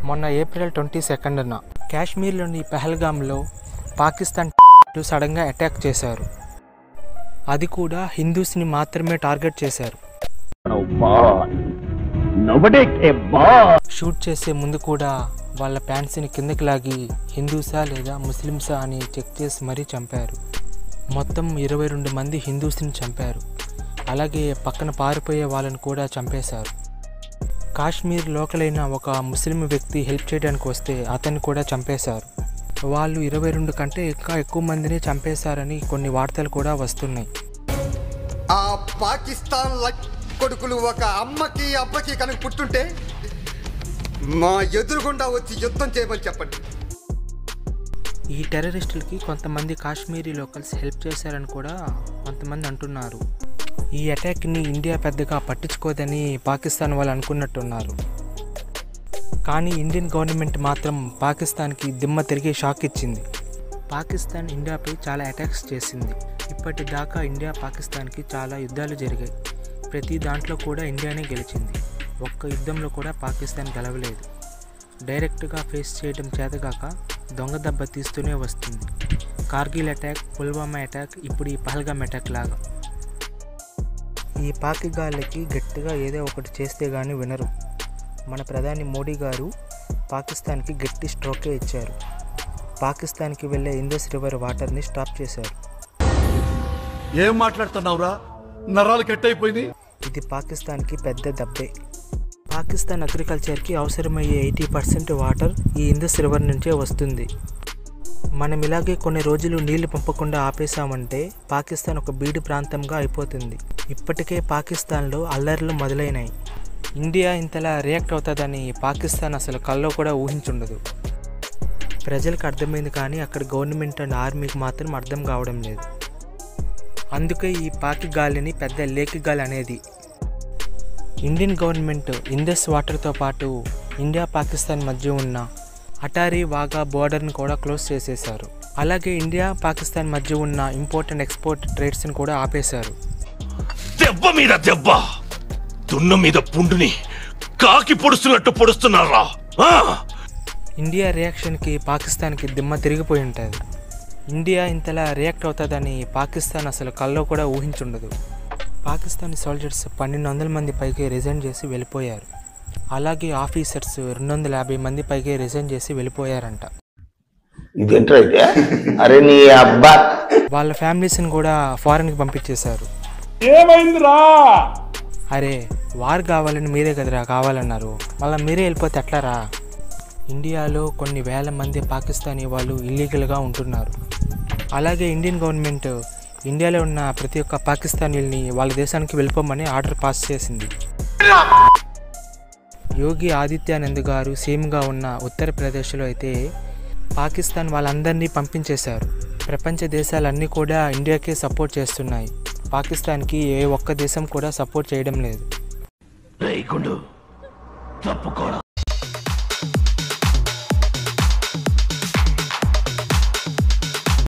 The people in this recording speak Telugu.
మొన్న ఏప్రిల్ 22న కాశ్మీర్లోని పెహల్గాంలో పాకిస్తాన్ సడన్గా అటాక్ చేశారు. అది కూడా హిందూస్ని మాత్రమే టార్గెట్ చేశారు. షూట్ చేసే ముందు కూడా వాళ్ళ ప్యాంట్స్ని కిందకి లాగి హిందూసా లేదా ముస్లిమ్సా అని చెక్ చేసి మరీ చంపారు. మొత్తం 22 మంది హిందూస్ని చంపారు. అలాగే పక్కన పారిపోయే వాళ్ళని కూడా చంపేశారు. కాశ్మీర్ లోకలైన ఒక ముస్లిం వ్యక్తి హెల్ప్ చేయడానికి వస్తే అతన్ని కూడా చంపేశారు. వాళ్ళు 22 కంటే ఇంకా ఎక్కువ మందిని చంపేశారని కొన్ని వార్తలు కూడా వస్తున్నాయి. ఆ పాకిస్తాన్ కొడుకులు ఒక అమ్మకి అబ్బకి కనుక పుట్టుంటే మా ఎదురుగుండా వచ్చి యుద్ధం చేయమని చెప్పండి. ఈ టెర్రరిస్టులకి కొంతమంది కాశ్మీరీ లోకల్స్ హెల్ప్ చేశారని కూడా కొంతమంది అంటున్నారు. ఈ అటాక్ని ఇండియా పెద్దగా పట్టించుకోదని పాకిస్తాన్ వాళ్ళు అనుకున్నట్టున్నారు. కానీ ఇండియన్ గవర్నమెంట్ మాత్రం పాకిస్తాన్కి దిమ్మ తిరిగి షాక్ ఇచ్చింది. పాకిస్తాన్ ఇండియాపై చాలా అటాక్స్ చేసింది. ఇప్పటిదాకా ఇండియా పాకిస్తాన్కి చాలా యుద్ధాలు జరిగాయి. ప్రతి దాంట్లో కూడా ఇండియానే గెలిచింది. ఒక్క యుద్ధంలో కూడా పాకిస్తాన్ గెలవలేదు. డైరెక్ట్గా ఫేస్ చేయడం చేతగాక దొంగ దెబ్బ తీస్తూనే వస్తుంది. కార్గిల్ అటాక్, పుల్వామా అటాక్, ఇప్పుడు ఈ పహల్గామ్ అటాక్ లాగా. ఈ పాకిగాళ్ళకి గట్టిగా ఏదో ఒకటి చేస్తే కానీ వినరు. మన ప్రధాని మోడీ గారు పాకిస్తాన్కి గట్టి స్ట్రోకే ఇచ్చారు. పాకిస్తాన్కి వెళ్ళే ఇండస్ రివర్ వాటర్ని స్టాప్ చేశారు. ఏం మాట్లాడుతున్నావురా? నరాలు కట్ అయిపోయింది. ఇది పాకిస్తాన్కి పెద్ద దెబ్బే. పాకిస్తాన్ అగ్రికల్చర్కి అవసరమయ్యే 80% వాటర్ ఈ ఇండస్ రివర్ నుంచే వస్తుంది. మనం ఇలాగే కొన్ని రోజులు నీళ్లు పంపకుండా ఆపేశామంటే పాకిస్తాన్ ఒక బీడు ప్రాంతంగా అయిపోతుంది. ఇప్పటికే పాకిస్తాన్లో అల్లర్లు మొదలైనాయి. ఇండియా ఇంతలా రియాక్ట్ అవుతుందని పాకిస్తాన్ అసలు కల్లో కూడా ఊహించుండదు. ప్రజలకు అర్థమైంది కానీ అక్కడ గవర్నమెంట్ అండ్ ఆర్మీకి మాత్రం అర్థం కావడం లేదు. అందుకే ఈ పాకి గాలిని పెద్ద లేక్ గాలి అనేది. ఇండియన్ గవర్నమెంట్ ఇండస్ వాటర్తో పాటు ఇండియా పాకిస్తాన్ మధ్య ఉన్న అటారీ వాగా బోర్డర్ని కూడా క్లోజ్ చేసేశారు. అలాగే ఇండియా పాకిస్తాన్ మధ్య ఉన్న ఇంపోర్ట్ అండ్ ఎక్స్పోర్ట్ ట్రేడ్స్ని కూడా ఆపేశారు. దెబ్బ మీద దెబ్బ, దున్న మీద పుండుని కాకి పొడుస్తున్నట్టు పొడుస్తున్నారా? ఇండియా రియాక్షన్కి పాకిస్తాన్కి దిమ్మ తిరిగిపోయి ఉంటుంది. ఇండియా ఇంతలా రియాక్ట్ అవుతుందని పాకిస్తాన్ అసలు కల్లో కూడా ఊహించుండదు. పాకిస్తానీ సోల్జర్స్ 1200 మంది పైకి రిజైన్ చేసి వెళ్ళిపోయారు. అలాగే ఆఫీసర్స్ 250 మంది పైకి రిజైన్ చేసి వెళ్ళిపోయారంట. వాళ్ళ ఫ్యామిలీస్ని కూడా ఫారెన్కి పంపించేశారు. ఏమైందిరా? అరే వార్ కావాలని మీరే కదరా కావాలన్నారు, మళ్ళీ మీరే వెళ్ళిపోతే ఎట్లారా? ఇండియాలో కొన్ని వేల మంది పాకిస్తానీ వాళ్ళు ఇల్లీగల్గా ఉంటున్నారు. అలాగే ఇండియన్ గవర్నమెంట్ ఇండియాలో ఉన్న ప్రతి ఒక్క పాకిస్తానీల్ని వాళ్ళ దేశానికి వెళ్ళిపోమని ఆర్డర్ పాస్ చేసింది. యోగి ఆదిత్యానంద్ గారు సీఎంగా ఉన్న ఉత్తరప్రదేశ్లో అయితే పాకిస్తాన్ వాళ్ళందరినీ పంపించేశారు. ప్రపంచ దేశాలన్నీ కూడా ఇండియాకే సపోర్ట్ చేస్తున్నాయి. పాకిస్తాన్కి ఏ ఒక్క దేశం కూడా సపోర్ట్ చేయడం లేదు.